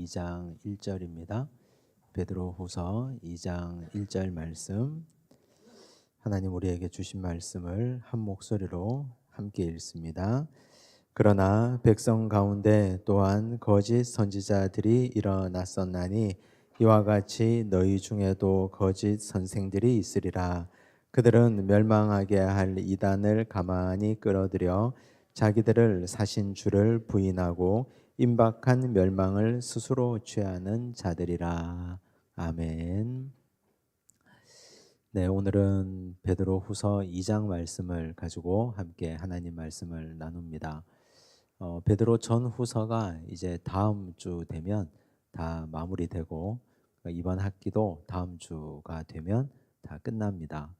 2장 1절입니다. 베드로후서 2장 1절 말씀, 하나님 우리에게 주신 말씀을 한 목소리로 함께 읽습니다. 그러나 백성 가운데 또한 거짓 선지자들이 일어났었나니 이와 같이 너희 중에도 거짓 선생들이 있으리라. 그들은 멸망하게 할 이단을 가만히 끌어들여 자기들을 사신 주를 부인하고 임박한 멸망을 스스로 취하는 자들이라. 아멘. 네, 오늘은 베드로후서 2장 말씀을 가지고 함께 하나님 말씀을 나눕니다. 베드로 전후서가 이제 다음 주 되면 다 마무리되고 이번 학기도 다음 주가 되면 다 끝납니다.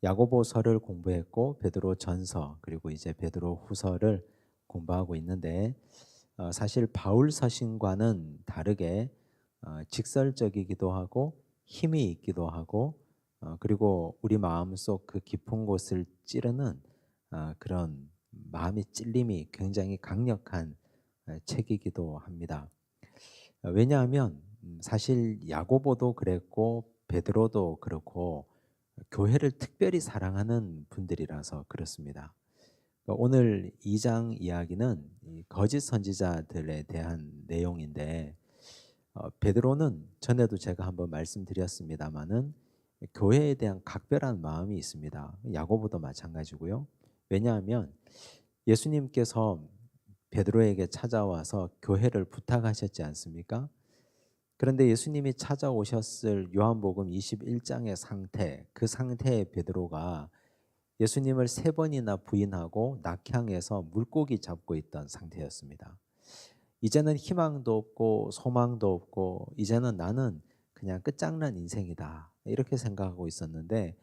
야고보서를 공부했고 베드로 전서 그리고 이제 베드로 후서를 공부하고 있는데 사실 바울 서신과는 다르게 직설적이기도 하고 힘이 있기도 하고 그리고 우리 마음속 그 깊은 곳을 찌르는 그런 마음의 찔림이 굉장히 강력한 책이기도 합니다. 왜냐하면 사실 야고보도 그랬고 베드로도 그렇고 교회를 특별히 사랑하는 분들이라서 그렇습니다. 오늘 2장 이야기는 이 거짓 선지자들에 대한 내용인데 베드로는 전에도 제가 한번 말씀드렸습니다마는 교회에 대한 각별한 마음이 있습니다. 야고보도 마찬가지고요. 왜냐하면 예수님께서 베드로에게 찾아와서 교회를 부탁하셨지 않습니까? 그런데 예수님이 찾아오셨을 요한복음 21장의 상태, 그 상태의 베드로가 예수님을 3번이나 부인하고 낙향에서 물고기 잡고 있던 상태였습니다. 이제는 희망도 없고 소망도 없고 이제는 나는 그냥 끝장난 인생이다 이렇게 생각하고 있었는데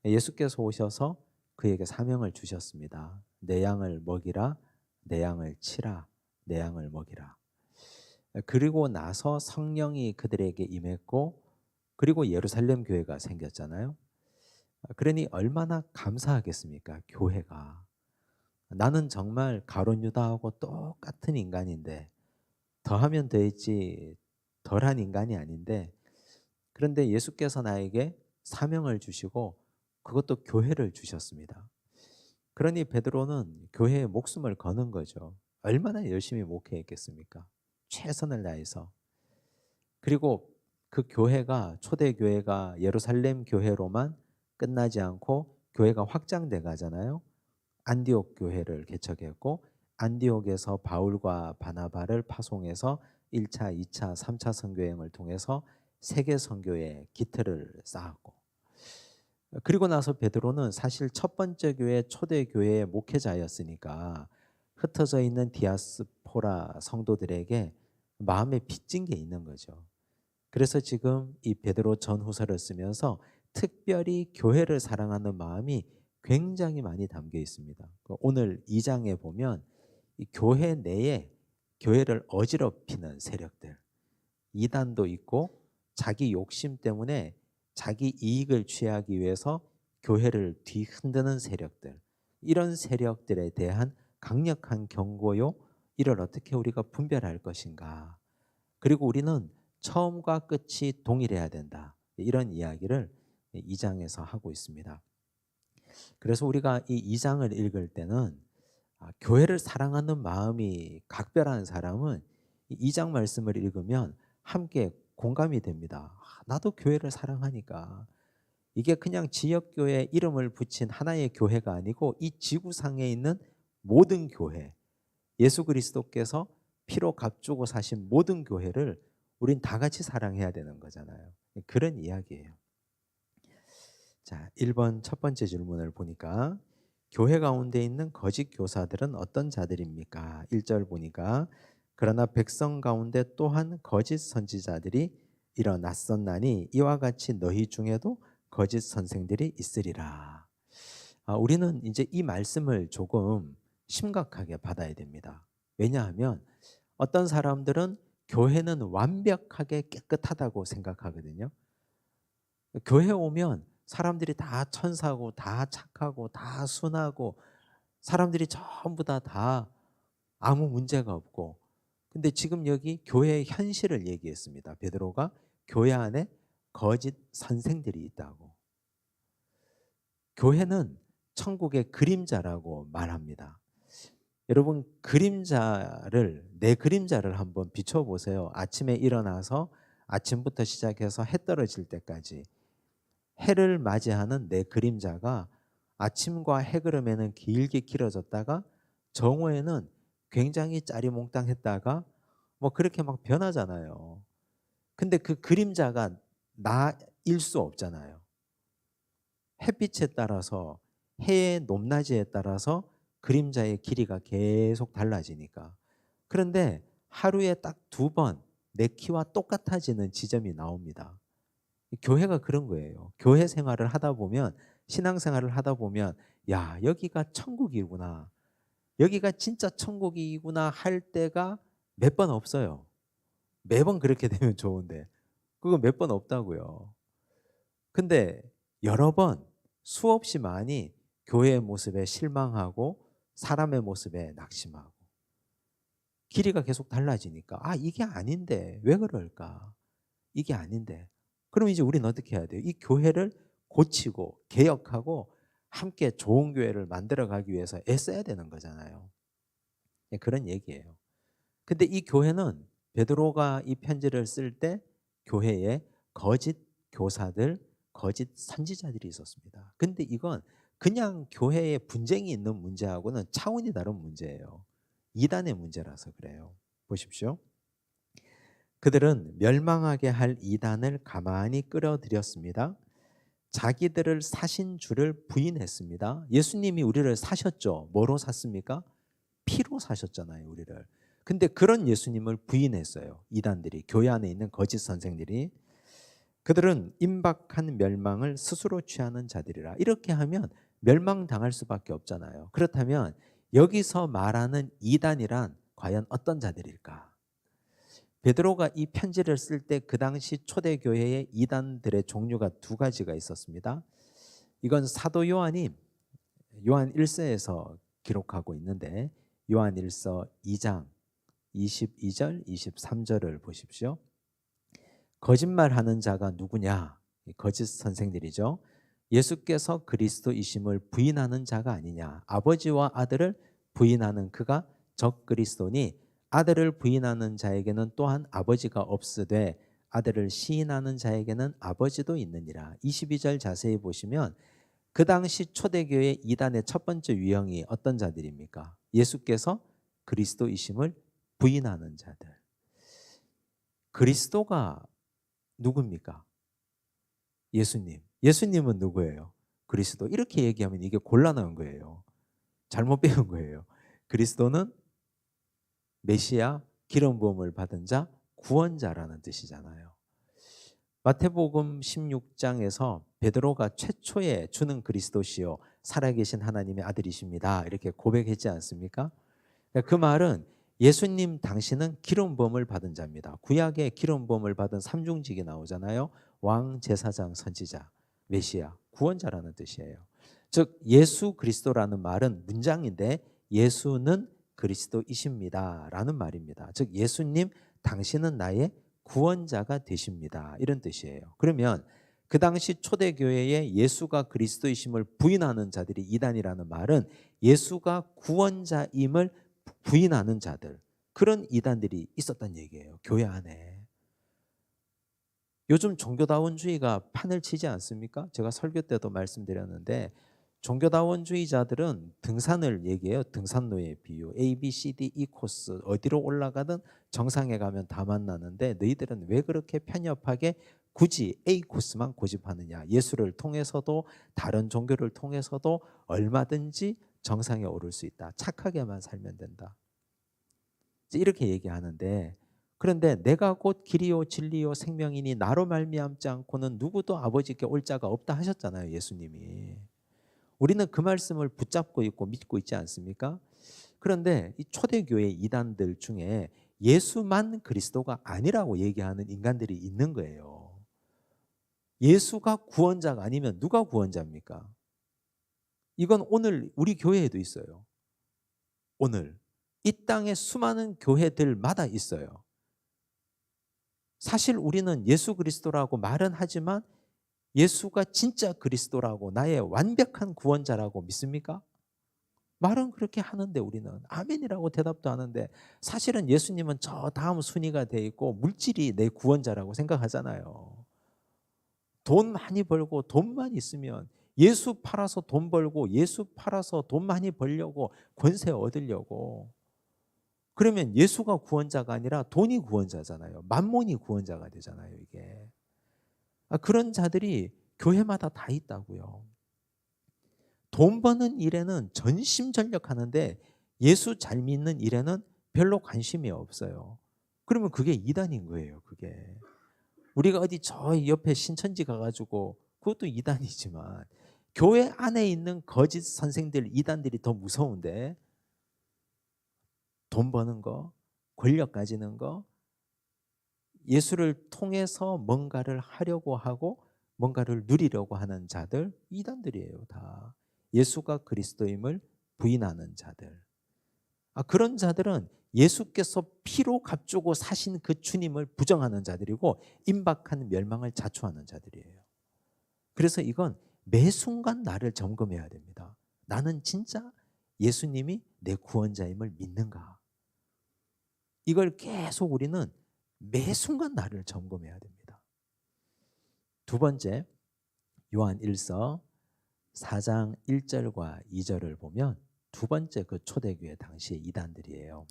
예수께서 오셔서 그에게 사명을 주셨습니다. 내 양을 먹이라, 내 양을 치라, 내 양을 먹이라. 그리고 나서 성령이 그들에게 임했고 그리고 예루살렘 교회가 생겼잖아요. 그러니 얼마나 감사하겠습니까? 교회가. 나는 정말 가룟 유다하고 똑같은 인간인데 더하면 더했지 덜한 인간이 아닌데 그런데 예수께서 나에게 사명을 주시고 그것도 교회를 주셨습니다. 그러니 베드로는 교회에 목숨을 거는 거죠. 얼마나 열심히 목회했겠습니까? 최선을 다해서. 그리고 그 교회가 초대 교회가 예루살렘 교회로만 끝나지 않고 교회가 확장돼 가잖아요. 안디옥 교회를 개척했고 안디옥에서 바울과 바나바를 파송해서 1차, 2차, 3차 선교여행을 통해서 세계 선교의 기틀을 쌓았고 그리고 나서 베드로는 사실 첫 번째 교회 초대 교회의 목회자였으니까 흩어져 있는 디아스포라 성도들에게 마음에 빚진 게 있는 거죠. 그래서 지금 이 베드로 전후서를 쓰면서 특별히 교회를 사랑하는 마음이 굉장히 많이 담겨 있습니다. 오늘 2장에 보면 이 교회 내에 교회를 어지럽히는 세력들, 이단도 있고 자기 욕심 때문에 자기 이익을 취하기 위해서 교회를 뒤흔드는 세력들, 이런 세력들에 대한 강력한 경고요. 이를 어떻게 우리가 분별할 것인가? 그리고 우리는 처음과 끝이 동일해야 된다. 이런 이야기를 2장에서 하고 있습니다. 그래서 우리가 이 2장을 읽을 때는 교회를 사랑하는 마음이 각별한 사람은 이 2장 말씀을 읽으면 함께 공감이 됩니다. 나도 교회를 사랑하니까. 이게 그냥 지역교회 이름을 붙인 하나의 교회가 아니고 이 지구상에 있는 모든 교회, 예수 그리스도께서 피로 값주고 사신 모든 교회를 우린 다 같이 사랑해야 되는 거잖아요. 그런 이야기예요. 자, 1번 첫 번째 질문을 보니까 교회 가운데 있는 거짓 교사들은 어떤 자들입니까? 1절 보니까 그러나 백성 가운데 또한 거짓 선지자들이 일어났었나니 이와 같이 너희 중에도 거짓 선생들이 있으리라. 우리는 이제 이 말씀을 조금 심각하게 받아야 됩니다. 왜냐하면 어떤 사람들은 교회는 완벽하게 깨끗하다고 생각하거든요. 교회 오면 사람들이 다 천사고 다 착하고 다 순하고 사람들이 전부 다 아무 문제가 없고 근데 지금 여기 교회의 현실을 얘기했습니다. 베드로가 교회 안에 거짓 선생들이 있다고. 교회는 천국의 그림자라고 말합니다. 여러분, 내 그림자를 한번 비춰보세요. 아침에 일어나서 아침부터 시작해서 해 떨어질 때까지 해를 맞이하는 내 그림자가 아침과 해그름에는 길게 길어졌다가 정오에는 굉장히 짜리몽땅했다가 뭐 그렇게 막 변하잖아요. 근데 그 그림자가 나일 수 없잖아요. 햇빛에 따라서, 해의 높낮이에 따라서 그림자의 길이가 계속 달라지니까. 그런데 하루에 딱 2번 내 키와 똑같아지는 지점이 나옵니다. 교회가 그런 거예요. 교회 생활을 하다 보면, 신앙생활을 하다 보면, 야, 여기가 천국이구나, 여기가 진짜 천국이구나 할 때가 몇 번 없어요. 매번 그렇게 되면 좋은데 그거 몇 번 없다고요. 근데 여러 번, 수없이 많이 교회의 모습에 실망하고 사람의 모습에 낙심하고 길이가 계속 달라지니까, 아, 이게 아닌데 왜 그럴까? 이게 아닌데. 그럼 이제 우리는 어떻게 해야 돼요? 이 교회를 고치고 개혁하고 함께 좋은 교회를 만들어가기 위해서 애써야 되는 거잖아요. 그런 얘기예요. 근데 이 교회는, 베드로가 이 편지를 쓸 때 교회에 거짓 교사들, 거짓 선지자들이 있었습니다. 근데 이건 그냥 교회에 분쟁이 있는 문제하고는 차원이 다른 문제예요. 이단의 문제라서 그래요. 보십시오. 그들은 멸망하게 할 이단을 가만히 끌어들였습니다. 자기들을 사신 주를 부인했습니다. 예수님이 우리를 사셨죠. 뭐로 샀습니까? 피로 사셨잖아요, 우리를. 근데 그런 예수님을 부인했어요. 이단들이, 교회 안에 있는 거짓 선생들이. 그들은 임박한 멸망을 스스로 취하는 자들이라. 이렇게 하면 멸망당할 수밖에 없잖아요. 그렇다면 여기서 말하는 이단이란 과연 어떤 자들일까? 베드로가 이 편지를 쓸 때 그 당시 초대교회의 이단들의 종류가 2가지가 있었습니다. 이건 사도 요한 1서에서 기록하고 있는데, 요한 1서 2장 22절 23절을 보십시오. 거짓말하는 자가 누구냐? 거짓 선생들이죠. 예수께서 그리스도이심을 부인하는 자가 아니냐? 아버지와 아들을 부인하는 그가 적그리스도니, 아들을 부인하는 자에게는 또한 아버지가 없으되 아들을 시인하는 자에게는 아버지도 있느니라. 22절 자세히 보시면 그 당시 초대교회 이단의 첫 번째 유형이 어떤 자들입니까? 예수께서 그리스도이심을 부인하는 자들. 그리스도가 누굽니까? 예수님. 예수님은 누구예요? 그리스도. 이렇게 얘기하면 이게 곤란한 거예요. 잘못 배운 거예요. 그리스도는 메시아, 기름 부음을 받은 자, 구원자라는 뜻이잖아요. 마태복음 16장에서 베드로가 최초에 주는 그리스도시요 살아계신 하나님의 아들이십니다, 이렇게 고백했지 않습니까? 그 말은 예수님 당신은 기름 부음을 받은 자입니다. 구약에 기름 부음을 받은 삼중직이 나오잖아요. 왕, 제사장, 선지자, 메시아, 구원자라는 뜻이에요. 즉 예수 그리스도라는 말은 문장인데, 예수는 그리스도이십니다 라는 말입니다. 즉 예수님 당신은 나의 구원자가 되십니다, 이런 뜻이에요. 그러면 그 당시 초대교회에 예수가 그리스도이심을 부인하는 자들이 이단이라는 말은 예수가 구원자임을 부인하는 자들, 그런 이단들이 있었단 얘기예요, 교회 안에. 요즘 종교다원주의가 판을 치지 않습니까? 제가 설교 때도 말씀드렸는데, 종교다원주의자들은 등산을 얘기해요. 등산로의 비유. A, B, C, D, E 코스, 어디로 올라가든 정상에 가면 다 만나는데 너희들은 왜 그렇게 편협하게 굳이 A 코스만 고집하느냐? 예수를 통해서도 다른 종교를 통해서도 얼마든지 정상에 오를 수 있다. 착하게만 살면 된다. 이렇게 얘기하는데, 그런데 내가 곧 길이요 진리요 생명이니 나로 말미암지 않고는 누구도 아버지께 올 자가 없다 하셨잖아요, 예수님이. 우리는 그 말씀을 붙잡고 있고 믿고 있지 않습니까? 그런데 이 초대교회 이단들 중에 예수만 그리스도가 아니라고 얘기하는 인간들이 있는 거예요. 예수가 구원자가 아니면 누가 구원자입니까? 이건 오늘 우리 교회에도 있어요. 오늘 이 땅에 수많은 교회들마다 있어요. 사실 우리는 예수 그리스도라고 말은 하지만 예수가 진짜 그리스도라고 나의 완벽한 구원자라고 믿습니까? 말은 그렇게 하는데 우리는 아멘이라고 대답도 하는데 사실은 예수님은 저 다음 순위가 돼 있고 물질이 내 구원자라고 생각하잖아요. 돈 많이 벌고 돈만 있으면 예수 팔아서 돈 벌고 예수 팔아서 돈 많이 벌려고 권세 얻으려고 그러면 예수가 구원자가 아니라 돈이 구원자잖아요. 만몬이 구원자가 되잖아요, 이게. 그런 자들이 교회마다 다 있다고요. 돈 버는 일에는 전심전력하는데 예수 잘 믿는 일에는 별로 관심이 없어요. 그러면 그게 이단인 거예요, 그게. 우리가 어디 저 옆에 신천지 가가지고 그것도 이단이지만 교회 안에 있는 거짓 선생들, 이단들이 더 무서운데 돈 버는 거, 권력 가지는 거, 예수를 통해서 뭔가를 하려고 하고 뭔가를 누리려고 하는 자들, 이단들이에요, 다. 예수가 그리스도임을 부인하는 자들. 그런 자들은 예수께서 피로 값주고 사신 그 주님을 부정하는 자들이고 임박한 멸망을 자초하는 자들이에요. 그래서 이건 매 순간 나를 점검해야 됩니다. 나는 진짜 예수님이 내 구원자임을 믿는가? 이걸 계속 우리는 매 순간 나를 점검해야 됩니다. 두 번째, 요한 1서 4장 1절과 2절을 보면 두 번째 그 초대교회 당시의 이단들이에요.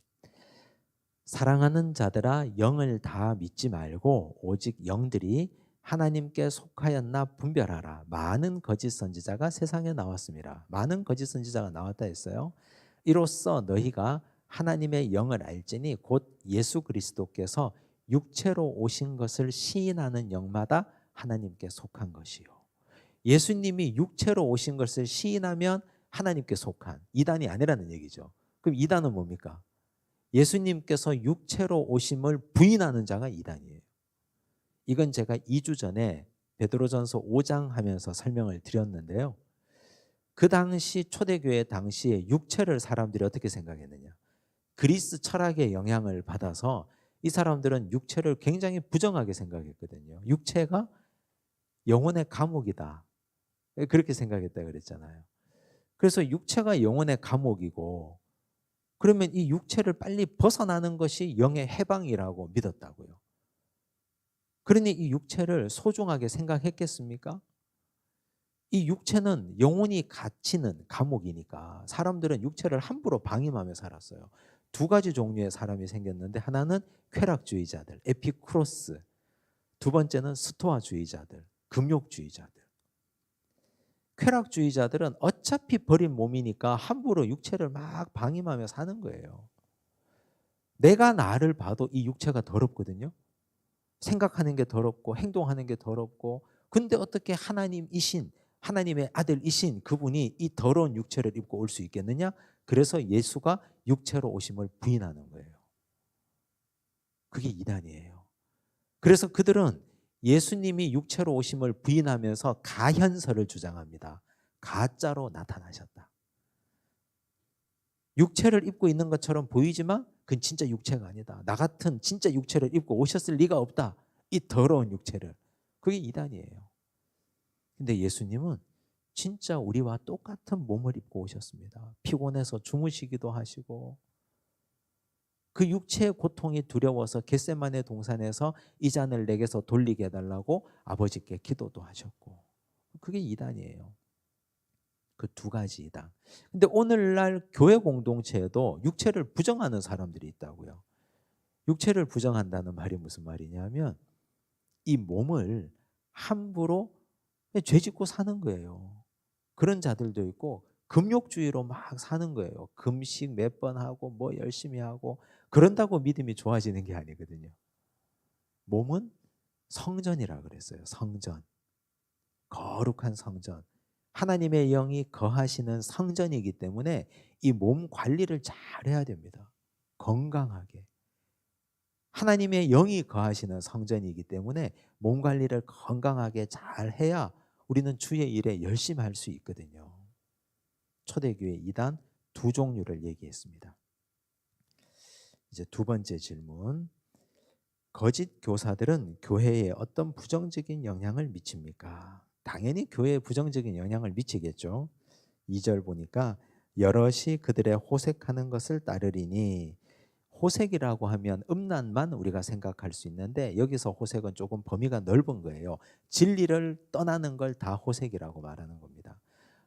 사랑하는 자들아 영을 다 믿지 말고 오직 영들이 하나님께 속하였나 분별하라. 많은 거짓 선지자가 세상에 나왔습니다. 많은 거짓 선지자가 나왔다 했어요. 이로써 너희가 하나님의 영을 알지니 곧 예수 그리스도께서 육체로 오신 것을 시인하는 영마다 하나님께 속한 것이요. 예수님이 육체로 오신 것을 시인하면 하나님께 속한 이단이 아니라는 얘기죠. 그럼 이단은 뭡니까? 예수님께서 육체로 오심을 부인하는 자가 이단이에요. 이건 제가 2주 전에 베드로전서 5장 하면서 설명을 드렸는데요. 그 당시 초대교회 당시에 육체를 사람들이 어떻게 생각했느냐. 그리스 철학의 영향을 받아서 이 사람들은 육체를 굉장히 부정하게 생각했거든요. 육체가 영혼의 감옥이다. 그렇게 생각했다 그랬잖아요. 그래서 육체가 영혼의 감옥이고 그러면 이 육체를 빨리 벗어나는 것이 영의 해방이라고 믿었다고요. 그러니 이 육체를 소중하게 생각했겠습니까? 이 육체는 영혼이 갇히는 감옥이니까 사람들은 육체를 함부로 방임하며 살았어요. 두 가지 종류의 사람이 생겼는데 하나는 쾌락주의자들, 에피쿠로스. 두 번째는 스토아주의자들, 금욕주의자들. 쾌락주의자들은 어차피 버린 몸이니까 함부로 육체를 막 방임하며 사는 거예요. 내가 나를 봐도 이 육체가 더럽거든요. 생각하는 게 더럽고 행동하는 게 더럽고 근데 어떻게 하나님이신 하나님의 아들이신 그분이 이 더러운 육체를 입고 올 수 있겠느냐? 그래서 예수가 육체로 오심을 부인하는 거예요. 그게 이단이에요. 그래서 그들은 예수님이 육체로 오심을 부인하면서 가현설을 주장합니다. 가짜로 나타나셨다. 육체를 입고 있는 것처럼 보이지만 그건 진짜 육체가 아니다. 나 같은 진짜 육체를 입고 오셨을 리가 없다. 이 더러운 육체를. 그게 이단이에요. 근데 예수님은 진짜 우리와 똑같은 몸을 입고 오셨습니다. 피곤해서 주무시기도 하시고 그 육체의 고통이 두려워서 겟세마네 동산에서 이 잔을 내게서 돌리게 해달라고 아버지께 기도도 하셨고 그게 이단이에요. 그 두 가지 이단. 근데 오늘날 교회 공동체에도 육체를 부정하는 사람들이 있다고요. 육체를 부정한다는 말이 무슨 말이냐면 이 몸을 함부로 죄짓고 사는 거예요. 그런 자들도 있고 금욕주의로 막 사는 거예요. 금식 몇 번 하고 뭐 열심히 하고 그런다고 믿음이 좋아지는 게 아니거든요. 몸은 성전이라 그랬어요. 성전. 거룩한 성전. 하나님의 영이 거하시는 성전이기 때문에 이 몸 관리를 잘 해야 됩니다. 건강하게. 하나님의 영이 거하시는 성전이기 때문에 몸 관리를 건강하게 잘 해야 우리는 주의 일에 열심히 할 수 있거든요. 초대교회 이단 두 종류를 얘기했습니다. 이제 두 번째 질문. 거짓 교사들은 교회에 어떤 부정적인 영향을 미칩니까? 당연히 교회에 부정적인 영향을 미치겠죠. 2절 보니까 여럿이 그들의 호색하는 것을 따르리니, 호색이라고 하면 음란만 우리가 생각할 수 있는데 여기서 호색은 조금 범위가 넓은 거예요. 진리를 떠나는 걸 다 호색이라고 말하는 겁니다.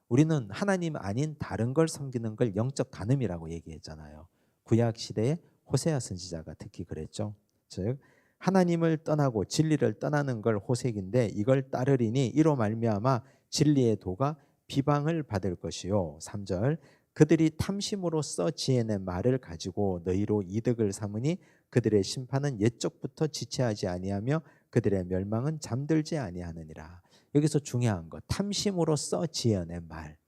우리는 하나님 아닌 다른 걸 섬기는 걸 영적 간음이라고 얘기했잖아요. 구약 시대에 호세아 선지자가 특히 그랬죠. 즉 하나님을 떠나고 진리를 떠나는 걸 호색인데, 이걸 따르리니 이로 말미암아 진리의 도가 비방을 받을 것이요. 3절 그들이 탐심으로써 지혜낸 말을 가지고 너희로 이득을 삼으니 그들의 심판은 옛적부터 지체하지 아니하며 그들의 멸망은 잠들지 아니하느니라. 여기서 중요한 거, 탐심으로써 지어낸 말.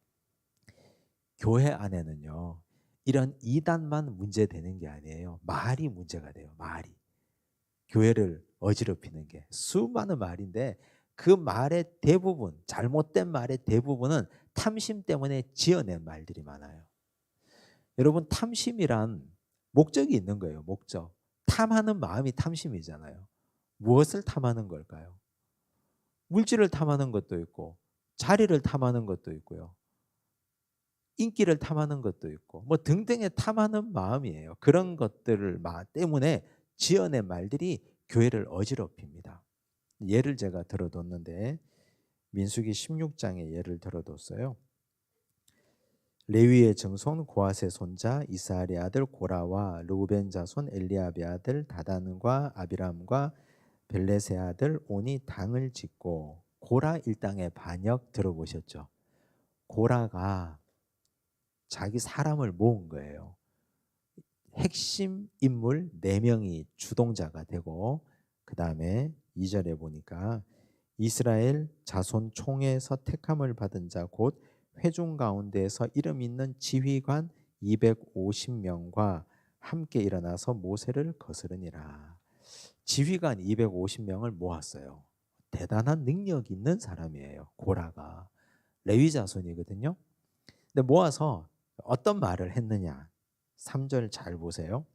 교회 안에는요, 이런 이단만 문제되는 게 아니에요. 말이 문제가 돼요. 말이. 교회를 어지럽히는 게 수많은 말인데, 그 말의 대부분, 잘못된 말의 대부분은 탐심 때문에 지어낸 말들이 많아요. 여러분, 탐심이란 목적이 있는 거예요. 목적. 탐하는 마음이 탐심이잖아요. 무엇을 탐하는 걸까요? 물질을 탐하는 것도 있고, 자리를 탐하는 것도 있고요, 인기를 탐하는 것도 있고, 뭐 등등의 탐하는 마음이에요. 그런 것들을 때문에 지어낸 말들이 교회를 어지럽힙니다. 예를 제가 들어뒀는데, 민수기 16장의 예를 들어뒀어요. 레위의 증손 고핫의 손자 이스하엘의 아들 고라와 르우벤 자손 엘리압의 아들 다단과 아비람과 벨렛의 아들 온이 당을 짓고, 고라 일당의 반역 들어보셨죠? 고라가 자기 사람을 모은 거예요. 핵심 인물 4명이 주동자가 되고, 그 다음에 2절에 보니까 이스라엘 자손 총회에서 택함을 받은 자 곧 회중 가운데에서 이름 있는 지휘관 250명과 함께 일어나서 모세를 거스르니라. 지휘관 250명을 모았어요. 대단한 능력 있는 사람이에요. 고라가 레위 자손이거든요. 근데 모아서 어떤 말을 했느냐, 3절 잘 보세요.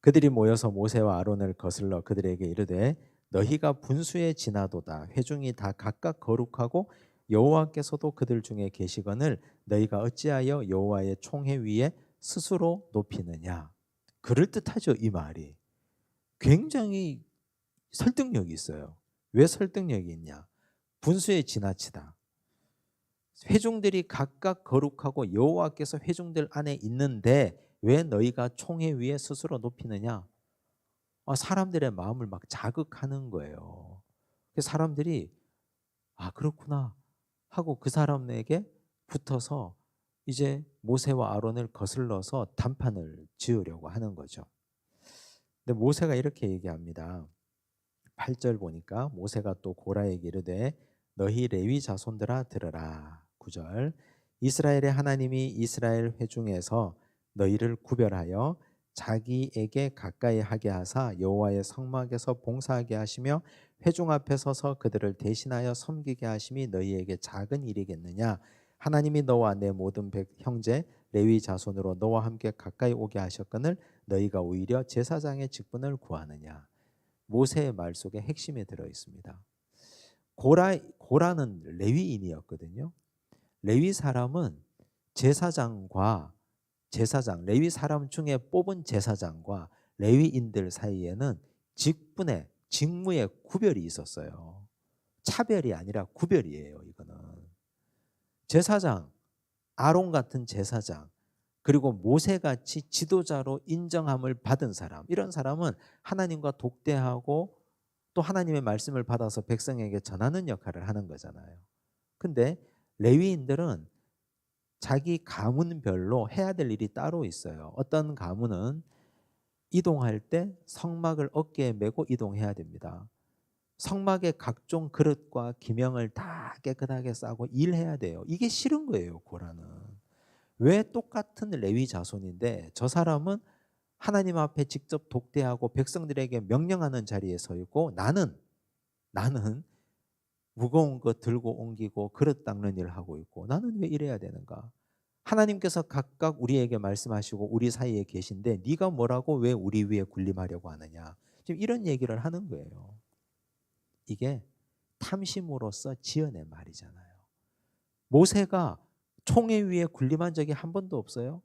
그들이 모여서 모세와 아론을 거슬러 그들에게 이르되 너희가 분수에 지나도다. 회중이 다 각각 거룩하고 여호와께서도 그들 중에 계시거늘 너희가 어찌하여 여호와의 총회 위에 스스로 높이느냐. 그럴듯하죠. 이 말이 굉장히 설득력이 있어요. 왜 설득력이 있냐? 분수에 지나치다. 회중들이 각각 거룩하고 여호와께서 회중들 안에 있는데 왜 너희가 총회 위에 스스로 높이느냐? 사람들의 마음을 막 자극하는 거예요. 사람들이 그렇구나 하고 그 사람에게 붙어서 이제 모세와 아론을 거슬러서 단판을 지으려고 하는 거죠. 근데 모세가 이렇게 얘기합니다. 8절 보니까 모세가 또 고라에게 이르되 너희 레위 자손들아 들으라. 9절 이스라엘의 하나님이 이스라엘 회중에서 너희를 구별하여 자기에게 가까이 하게 하사 여호와의 성막에서 봉사하게 하시며 회중 앞에 서서 그들을 대신하여 섬기게 하심이 너희에게 작은 일이겠느냐. 하나님이 너와 내 모든 형제 레위 자손으로 너와 함께 가까이 오게 하셨거늘 너희가 오히려 제사장의 직분을 구하느냐. 모세의 말 속에 핵심이 들어 있습니다. 고라는 레위인이었거든요. 레위 사람은 레위 사람 중에 뽑은 제사장과 레위인들 사이에는 직무의 구별이 있었어요. 차별이 아니라 구별이에요. 이거는 제사장, 아론 같은 제사장, 그리고 모세같이 지도자로 인정함을 받은 사람, 이런 사람은 하나님과 독대하고 또 하나님의 말씀을 받아서 백성에게 전하는 역할을 하는 거잖아요. 근데 레위인들은 자기 가문별로 해야 될 일이 따로 있어요. 어떤 가문은 이동할 때 성막을 어깨에 메고 이동해야 됩니다. 성막의 각종 그릇과 기명을 다 깨끗하게 싸고 일해야 돼요. 이게 싫은 거예요. 고라는. 왜 똑같은 레위 자손인데 저 사람은 하나님 앞에 직접 독대하고 백성들에게 명령하는 자리에 서 있고 나는 무거운 거 들고 옮기고 그릇 닦는 일을 하고 있고 나는 왜 이래야 되는가? 하나님께서 각각 우리에게 말씀하시고 우리 사이에 계신데 네가 뭐라고 왜 우리 위에 군림하려고 하느냐. 지금 이런 얘기를 하는 거예요. 이게 탐심으로써 지어낸 말이잖아요. 모세가 총회 위에 군림한 적이 한 번도 없어요.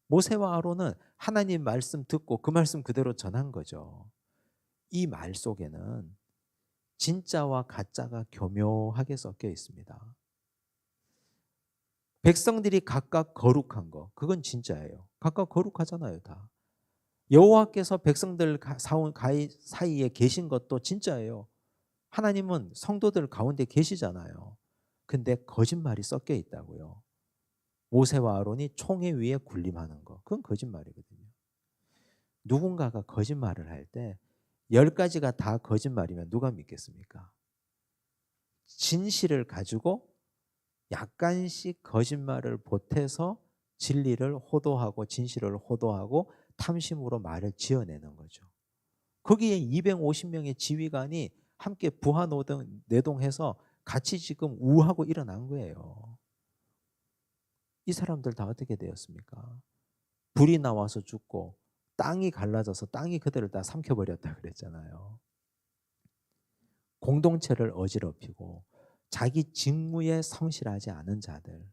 모세와 아론은 하나님 말씀 듣고 그 말씀 그대로 전한 거죠. 이 말 속에는 진짜와 가짜가 교묘하게 섞여 있습니다. 백성들이 각각 거룩한 거, 그건 진짜예요. 각각 거룩하잖아요, 다. 여호와께서 백성들 사이에 계신 것도 진짜예요. 하나님은 성도들 가운데 계시잖아요. 근데 거짓말이 섞여 있다고요. 모세와 아론이 총회 위에 군림하는 거, 그건 거짓말이거든요. 누군가가 거짓말을 할 때 10가지가 다 거짓말이면 누가 믿겠습니까? 진실을 가지고 약간씩 거짓말을 보태서 진리를 호도하고 진실을 호도하고 탐심으로 말을 지어내는 거죠. 거기에 250명의 지휘관이 함께 부하노동해서 같이 지금 우하고 일어난 거예요. 이 사람들 다 어떻게 되었습니까? 불이 나와서 죽고 땅이 갈라져서 땅이 그들을 다 삼켜버렸다 그랬잖아요. 공동체를 어지럽히고 자기 직무에 성실하지 않은 자들.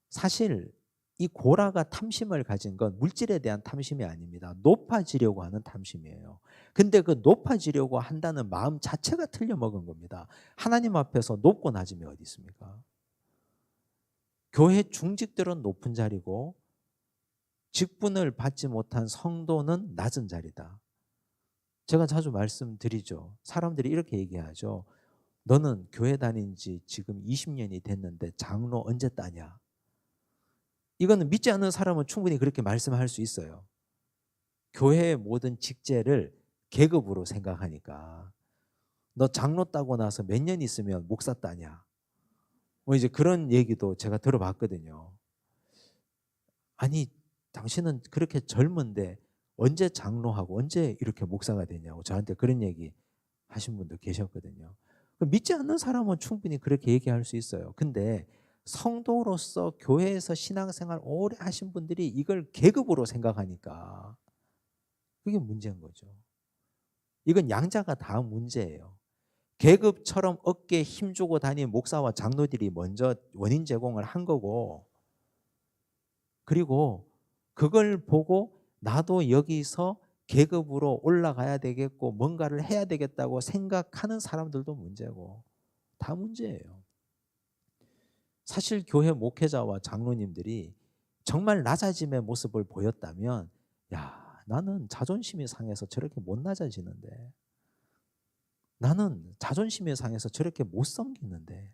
사실 이 고라가 탐심을 가진 건 물질에 대한 탐심이 아닙니다. 높아지려고 하는 탐심이에요. 근데 그 높아지려고 한다는 마음 자체가 틀려먹은 겁니다. 하나님 앞에서 높고 낮음이 어디 있습니까? 교회 중직들은 높은 자리고 직분을 받지 못한 성도는 낮은 자리다. 제가 자주 말씀드리죠. 사람들이 이렇게 얘기하죠. 너는 교회 다닌 지 지금 20년이 됐는데 장로 언제 따냐? 이거는 믿지 않는 사람은 충분히 그렇게 말씀할 수 있어요. 교회의 모든 직제를 계급으로 생각하니까 너 장로 따고 나서 몇 년 있으면 목사 따냐? 뭐 이제 그런 얘기도 제가 들어봤거든요. 아니 당신은 그렇게 젊은데 언제 장로하고 언제 이렇게 목사가 되냐고 저한테 그런 얘기 하신 분도 계셨거든요. 믿지 않는 사람은 충분히 그렇게 얘기할 수 있어요. 근데 성도로서 교회에서 신앙생활 오래 하신 분들이 이걸 계급으로 생각하니까 그게 문제인 거죠. 이건 양자가 다 문제예요. 계급처럼 어깨에 힘주고 다닌 목사와 장로들이 먼저 원인 제공을 한 거고, 그리고 그걸 보고 나도 여기서 계급으로 올라가야 되겠고 뭔가를 해야 되겠다고 생각하는 사람들도 문제고 다 문제예요. 사실 교회 목회자와 장로님들이 정말 낮아짐의 모습을 보였다면 야, 나는 자존심이 상해서 저렇게 못 낮아지는데, 나는 자존심이 상해서 저렇게 못 섬기는데,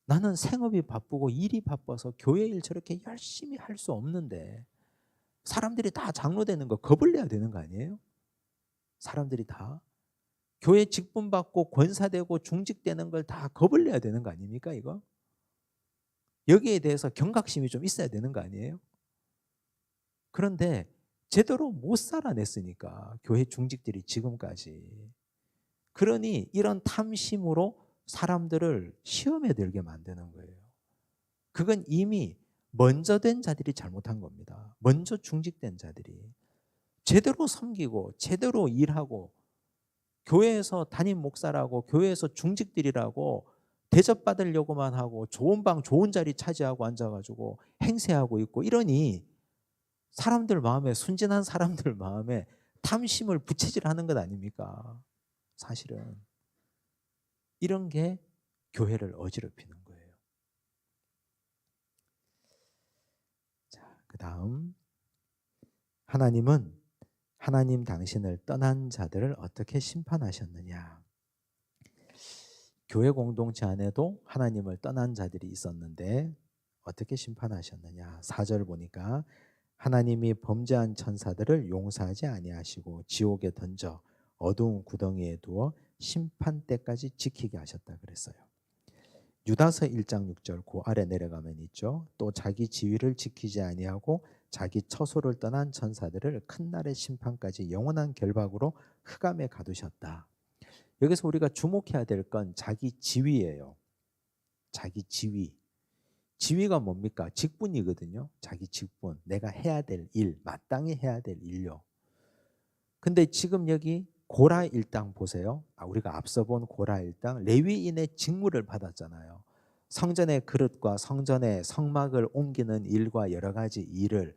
나는 생업이 바쁘고 일이 바빠서 교회 일 저렇게 열심히 할 수 없는데, 사람들이 다 장로 되는 거 겁을 내야 되는 거 아니에요? 사람들이 다 교회 직분 받고 권사되고 중직되는 걸 다 겁을 내야 되는 거 아닙니까 이거? 여기에 대해서 경각심이 좀 있어야 되는 거 아니에요? 그런데 제대로 못 살아냈으니까 교회 중직들이 지금까지. 그러니 이런 탐심으로 사람들을 시험에 들게 만드는 거예요. 그건 이미 먼저 된 자들이 잘못한 겁니다. 먼저 중직된 자들이. 제대로 섬기고 제대로 일하고 교회에서 담임 목사라고 교회에서 중직들이라고 대접받으려고만 하고 좋은 방 좋은 자리 차지하고 앉아가지고 행세하고 있고 이러니 사람들 마음에, 순진한 사람들 마음에 탐심을 부채질하는 것 아닙니까? 사실은 이런 게 교회를 어지럽히는 거예요. 자, 그다음 하나님은 하나님 당신을 떠난 자들을 어떻게 심판하셨느냐. 교회 공동체 안에도 하나님을 떠난 자들이 있었는데 어떻게 심판하셨느냐. 4절 보니까 하나님이 범죄한 천사들을 용서하지 아니하시고 지옥에 던져 어두운 구덩이에 두어 심판 때까지 지키게 하셨다 그랬어요. 유다서 1장 6절 그 아래 내려가면 있죠. 또 자기 지위를 지키지 아니하고 자기 처소를 떠난 천사들을 큰 날의 심판까지 영원한 결박으로 흑암에 가두셨다. 여기서 우리가 주목해야 될 건 자기 지위예요. 자기 지위. 지위가 뭡니까? 직분이거든요. 자기 직분, 내가 해야 될 일, 마땅히 해야 될 일요. 근데 지금 여기 고라 일당 보세요. 우리가 앞서 본 고라 일당, 레위인의 직무를 받았잖아요. 성전의 그릇과 성전의 성막을 옮기는 일과 여러 가지 일을,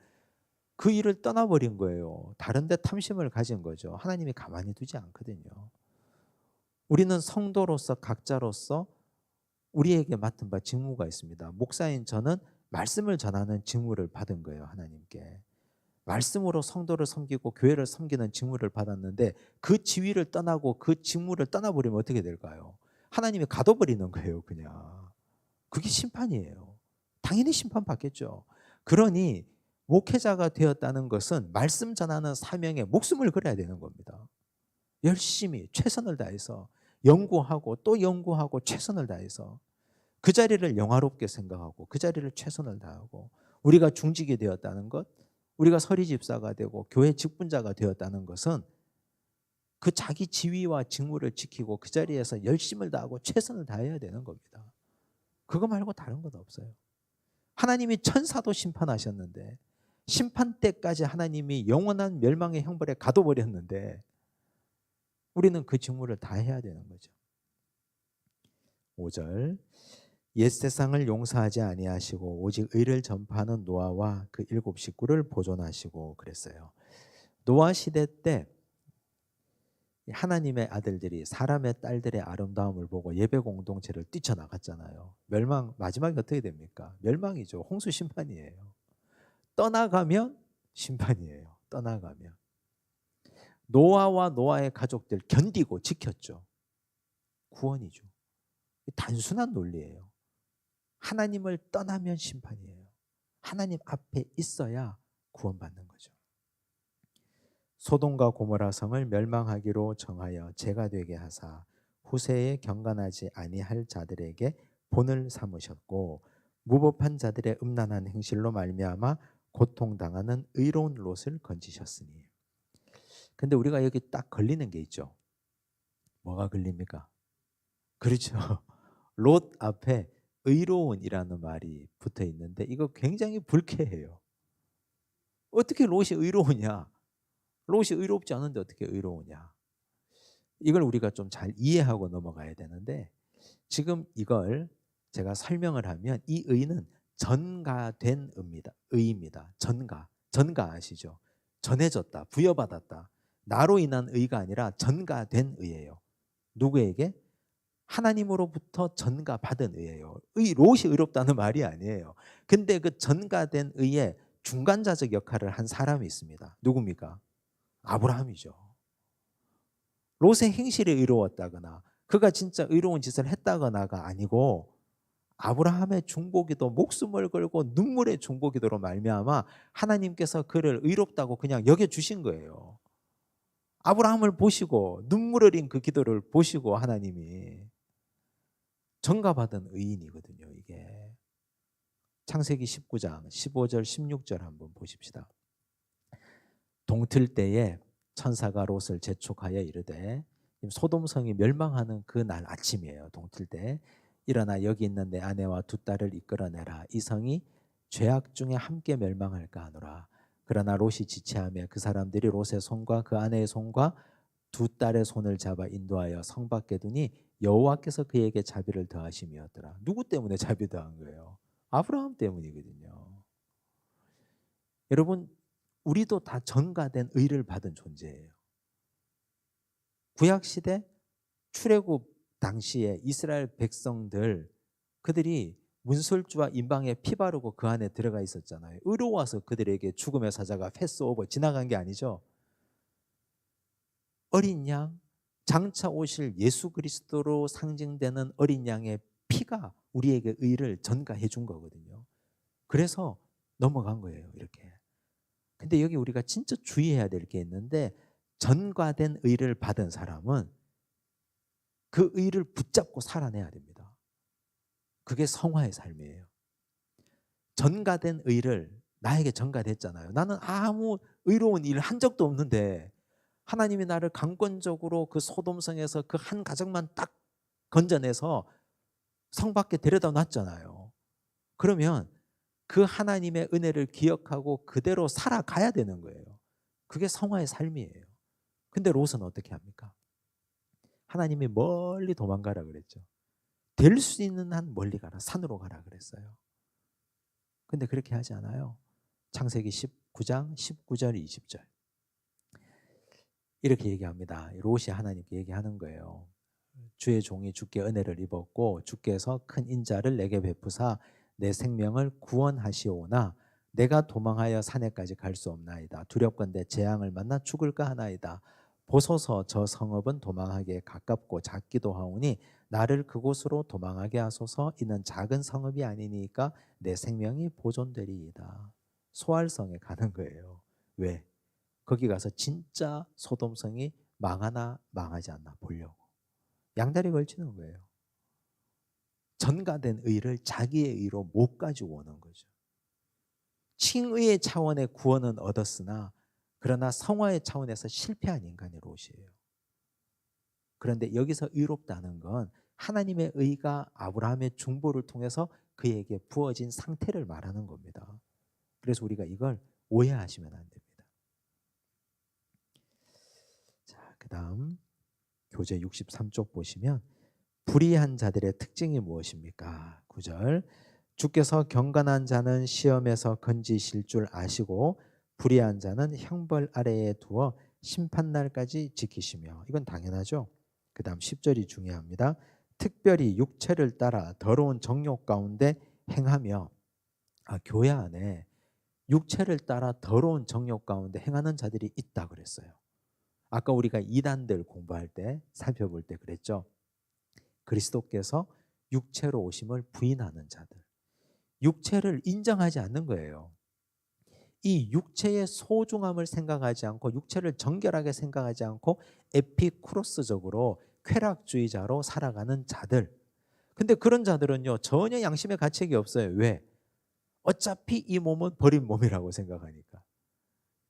그 일을 떠나버린 거예요. 다른 데 탐심을 가진 거죠. 하나님이 가만히 두지 않거든요. 우리는 성도로서 각자로서 우리에게 맡은 바 직무가 있습니다. 목사인 저는 말씀을 전하는 직무를 받은 거예요. 하나님께. 말씀으로 성도를 섬기고 교회를 섬기는 직무를 받았는데 그 지위를 떠나고 그 직무를 떠나버리면 어떻게 될까요? 하나님이 가둬버리는 거예요. 그냥. 그게 심판이에요. 당연히 심판받겠죠. 그러니 목회자가 되었다는 것은 말씀 전하는 사명에 목숨을 걸어야 되는 겁니다. 열심히 최선을 다해서 연구하고 또 연구하고 최선을 다해서 그 자리를 영화롭게 생각하고 그 자리를 최선을 다하고, 우리가 중직이 되었다는 것, 우리가 서리 집사가 되고 교회 직분자가 되었다는 것은 그 자기 지위와 직무를 지키고 그 자리에서 열심을 다하고 최선을 다해야 되는 겁니다. 그거 말고 다른 건 없어요. 하나님이 천사도 심판하셨는데, 심판 때까지 하나님이 영원한 멸망의 형벌에 가둬버렸는데 우리는 그 직무를 다 해야 되는 거죠. 5절, 옛 세상을 용서하지 아니하시고 오직 의를 전파하는 노아와 그 7 식구를 보존하시고 그랬어요. 노아 시대 때 하나님의 아들들이 사람의 딸들의 아름다움을 보고 예배 공동체를 뛰쳐나갔잖아요. 멸망, 마지막에 어떻게 됩니까? 멸망이죠. 홍수 심판이에요. 떠나가면 심판이에요. 떠나가면. 노아와 노아의 가족들 견디고 지켰죠. 구원이죠. 단순한 논리예요. 하나님을 떠나면 심판이에요. 하나님 앞에 있어야 구원받는 거죠. 소돔과 고모라 성을 멸망하기로 정하여 죄가 되게 하사 후세에 경건하지 아니할 자들에게 본을 삼으셨고, 무법한 자들의 음란한 행실로 말미암아 고통당하는 의로운 롯을 건지셨으니. 근데 우리가 여기 딱 걸리는 게 있죠. 뭐가 걸립니까? 그렇죠. 롯 앞에 의로운이라는 말이 붙어 있는데 이거 굉장히 불쾌해요. 어떻게 롯이 의로우냐? 롯이 의롭지 않은데 어떻게 의로우냐? 이걸 우리가 좀 잘 이해하고 넘어가야 되는데, 지금 이걸 제가 설명을 하면 이 의는 전가된 의입니다. 전가 아시죠? 전해졌다, 부여받았다. 나로 인한 의가 아니라 전가된 의예요. 누구에게? 하나님으로부터 전가받은 의예요. 롯이 의롭다는 말이 아니에요. 근데 그 전가된 의에 중간자적 역할을 한 사람이 있습니다. 누굽니까? 아브라함이죠. 롯의 행실이 의로웠다거나 그가 진짜 의로운 짓을 했다거나가 아니고, 아브라함의 중보기도, 목숨을 걸고 눈물의 중보기도로 말미암아 하나님께서 그를 의롭다고 그냥 여겨주신 거예요. 아브라함을 보시고 눈물 흘린 그 기도를 보시고 하나님이 전가받은 의인이거든요. 이게 창세기 19장 15절 16절 한번 보십시다. 동틀 때에 천사가 롯을 재촉하여 이르되, 소돔성이 멸망하는 그 날 아침이에요. 동틀 때, 일어나 여기 있는 내 아내와 2 딸을 이끌어내라. 이 성이 죄악 중에 함께 멸망할까 하노라. 그러나 롯이 지체하며 그 사람들이 롯의 손과 그 아내의 손과 2 딸의 손을 잡아 인도하여 성 밖에 두니 여호와께서 그에게 자비를 더하심이었더라. 누구 때문에 자비 더한 거예요? 아브라함 때문이거든요. 여러분, 우리도 다 전가된 의를 받은 존재예요. 구약시대 출애굽 당시에 이스라엘 백성들, 그들이 문설주와 임방에 피 바르고 그 안에 들어가 있었잖아요. 의로워서 그들에게 죽음의 사자가 패스오버 지나간 게 아니죠. 어린 양, 장차 오실 예수 그리스도로 상징되는 어린 양의 피가 우리에게 의를 전가해 준 거거든요. 그래서 넘어간 거예요. 이렇게. 근데 여기 우리가 진짜 주의해야 될 게 있는데, 전가된 의를 받은 사람은 그 의를 붙잡고 살아내야 됩니다. 그게 성화의 삶이에요. 전가된 의를, 나에게 전가됐잖아요. 나는 아무 의로운 일을 한 적도 없는데 하나님이 나를 강권적으로 그 소돔성에서 그 한 가정만 딱 건져내서 성 밖에 데려다 놨잖아요. 그러면 그 하나님의 은혜를 기억하고 그대로 살아가야 되는 거예요. 그게 성화의 삶이에요. 근데 롯은 어떻게 합니까? 하나님이 멀리 도망가라 그랬죠. 될 수 있는 한 멀리 가라. 산으로 가라 그랬어요. 근데 그렇게 하지 않아요. 창세기 19장 19절 20절. 이렇게 얘기합니다. 롯이 하나님께 얘기하는 거예요. 주의 종이 주께 은혜를 입었고 주께서 큰 인자를 내게 베푸사 내 생명을 구원하시오나 내가 도망하여 산에까지 갈 수 없나이다. 두렵건대 재앙을 만나 죽을까 하나이다. 보소서 저 성읍은 도망하기에 가깝고 작기도 하오니 나를 그곳으로 도망하게 하소서. 이는 작은 성읍이 아니니까 내 생명이 보존되리이다. 소알성에 가는 거예요. 왜? 거기 가서 진짜 소돔성이 망하나 망하지 않나 보려고. 양다리 걸치는 거예요. 전가된 의를 자기의 의로 못 가지고 오는 거죠. 칭의의 차원의 구원은 얻었으나 그러나 성화의 차원에서 실패한 인간의 롯이에요. 그런데 여기서 의롭다는 건 하나님의 의가 아브라함의 중보를 통해서 그에게 부어진 상태를 말하는 겁니다. 그래서 우리가 이걸 오해하시면 안 됩니다. 자, 그다음 교재 63쪽 보시면 불의한 자들의 특징이 무엇입니까? 9절. 주께서 경건한 자는 시험에서 건지실 줄 아시고 불의한 자는 형벌 아래에 두어 심판날까지 지키시며. 이건 당연하죠. 그 다음 10절이 중요합니다. 특별히 육체를 따라 더러운 정욕 가운데 행하며. 교회 안에 육체를 따라 더러운 정욕 가운데 행하는 자들이 있다 그랬어요. 아까 우리가 이단들 공부할 때 살펴볼 때 그랬죠. 그리스도께서 육체로 오심을 부인하는 자들, 육체를 인정하지 않는 거예요. 이 육체의 소중함을 생각하지 않고 육체를 정결하게 생각하지 않고 에피쿠로스적으로 쾌락주의자로 살아가는 자들. 근데 그런 자들은요 전혀 양심의 가책이 없어요. 왜? 어차피 이 몸은 버린 몸이라고 생각하니까.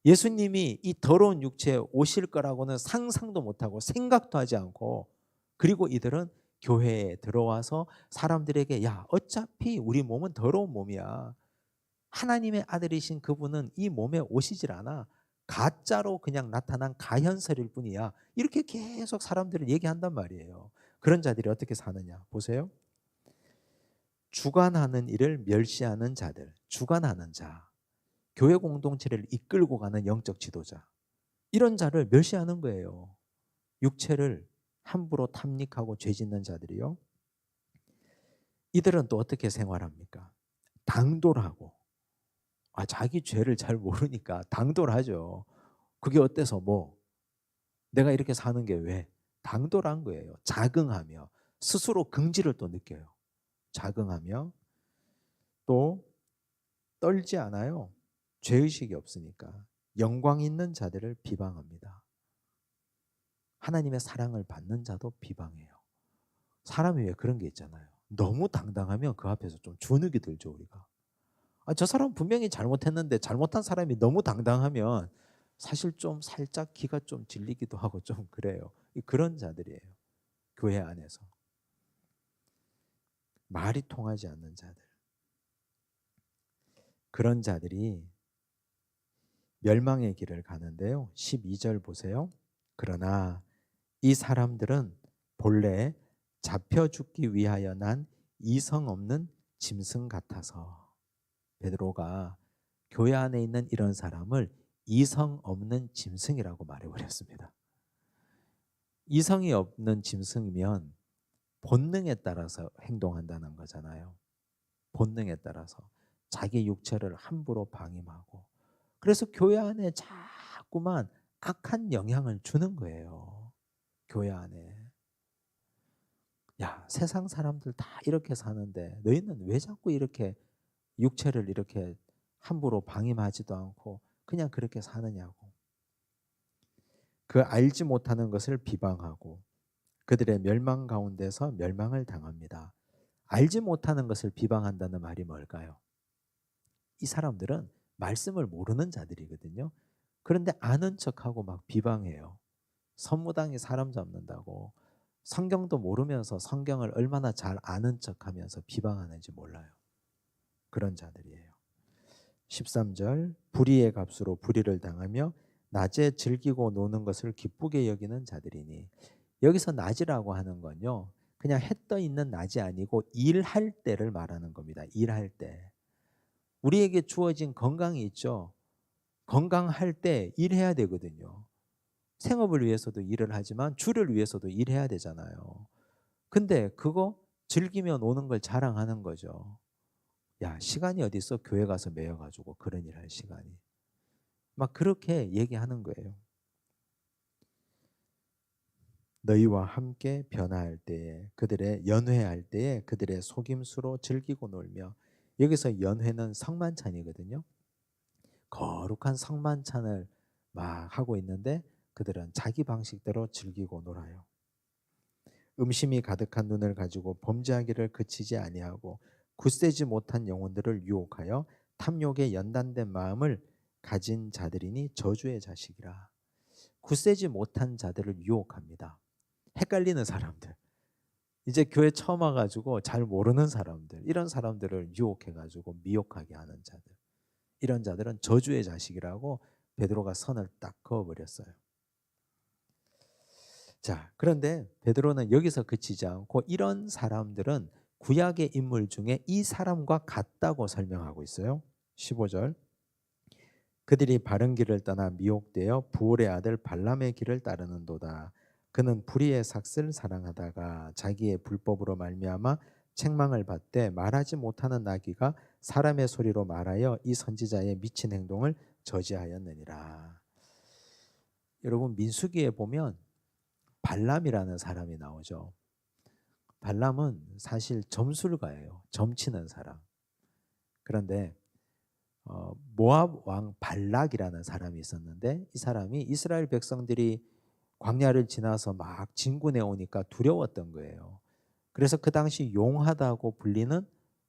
예수님이 이 더러운 육체에 오실 거라고는 상상도 못하고 생각도 하지 않고, 그리고 이들은 교회에 들어와서 사람들에게 야 어차피 우리 몸은 더러운 몸이야. 하나님의 아들이신 그분은 이 몸에 오시질 않아. 가짜로 그냥 나타난 가현설일 뿐이야. 이렇게 계속 사람들을 얘기한단 말이에요. 그런 자들이 어떻게 사느냐 보세요. 주관하는 일을 멸시하는 자들, 주관하는 자, 교회 공동체를 이끌고 가는 영적 지도자, 이런 자를 멸시하는 거예요. 육체를 함부로 탐닉하고 죄짓는 자들이요. 이들은 또 어떻게 생활합니까? 당돌하고. 자기 죄를 잘 모르니까 당돌하죠. 그게 어때서 뭐 내가 이렇게 사는 게 왜? 당돌한 거예요. 자긍하며 스스로 긍지를 또 느껴요. 자긍하며 또 떨지 않아요. 죄의식이 없으니까 영광 있는 자들을 비방합니다. 하나님의 사랑을 받는 자도 비방해요. 사람이 왜 그런 게 있잖아요. 너무 당당하면 그 앞에서 좀 주눅이 들죠 우리가. 저 사람 분명히 잘못했는데 잘못한 사람이 너무 당당하면 사실 좀 살짝 기가 좀 질리기도 하고 좀 그래요. 그런 자들이에요. 교회 안에서. 말이 통하지 않는 자들. 그런 자들이 멸망의 길을 가는데요. 12절 보세요. 그러나 이 사람들은 본래 잡혀 죽기 위하여 난 이성 없는 짐승 같아서. 베드로가 교회 안에 있는 이런 사람을 이성 없는 짐승이라고 말해버렸습니다. 이성이 없는 짐승이면 본능에 따라서 행동한다는 거잖아요. 본능에 따라서 자기 육체를 함부로 방임하고, 그래서 교회 안에 자꾸만 악한 영향을 주는 거예요. 교회 안에. 야, 세상 사람들 다 이렇게 사는데 너희는 왜 자꾸 이렇게 육체를 이렇게 함부로 방임하지도 않고 그냥 그렇게 사느냐고. 그 알지 못하는 것을 비방하고 그들의 멸망 가운데서 멸망을 당합니다. 알지 못하는 것을 비방한다는 말이 뭘까요? 이 사람들은 말씀을 모르는 자들이거든요. 그런데 아는 척하고 막 비방해요. 선무당이 사람 잡는다고 성경도 모르면서 성경을 얼마나 잘 아는 척하면서 비방하는지 몰라요. 그런 자들이에요. 13절 불의의 값으로 불의를 당하며 낮에 즐기고 노는 것을 기쁘게 여기는 자들이니, 여기서 낮이라고 하는 건요, 그냥 해 떠 있는 낮이 아니고 일할 때를 말하는 겁니다. 일할 때. 우리에게 주어진 건강이 있죠. 건강할 때 일해야 되거든요. 생업을 위해서도 일을 하지만 주를 위해서도 일해야 되잖아요. 근데 그거 즐기며 노는 걸 자랑하는 거죠. 야, 시간이 어디 있어? 교회 가서 매여가지고 그런 일 할 시간이. 막 그렇게 얘기하는 거예요. 너희와 함께 변화할 때에, 그들의 연회할 때에 그들의 속임수로 즐기고 놀며, 여기서 연회는 성만찬이거든요. 거룩한 성만찬을 막 하고 있는데 그들은 자기 방식대로 즐기고 놀아요. 음심이 가득한 눈을 가지고 범죄하기를 그치지 아니하고 굳세지 못한 영혼들을 유혹하여 탐욕에 연단된 마음을 가진 자들이니 저주의 자식이라. 굳세지 못한 자들을 유혹합니다. 헷갈리는 사람들, 이제 교회 처음 와가지고 잘 모르는 사람들, 이런 사람들을 유혹해가지고 미혹하게 하는 자들, 이런 자들은 저주의 자식이라고 베드로가 선을 딱 그어버렸어요. 자, 그런데 베드로는 여기서 그치지 않고 이런 사람들은 구약의 인물 중에 이 사람과 같다고 설명하고 있어요. 15절 그들이 바른 길을 떠나 미혹되어 부올의 아들 발람의 길을 따르는도다. 그는 불의의 삭슬 사랑하다가 자기의 불법으로 말미암아 책망을 받되 말하지 못하는 나귀가 사람의 소리로 말하여 이 선지자의 미친 행동을 저지하였느니라. 여러분, 민수기에 보면 발람이라는 사람이 나오죠. 발람은 사실 점술가예요. 점치는 사람. 그런데 모압 왕 발락이라는 사람이 있었는데, 이 사람이 이스라엘 백성들이 광야를 지나서 막 진군해 오니까 두려웠던 거예요. 그래서 그 당시 용하다고 불리는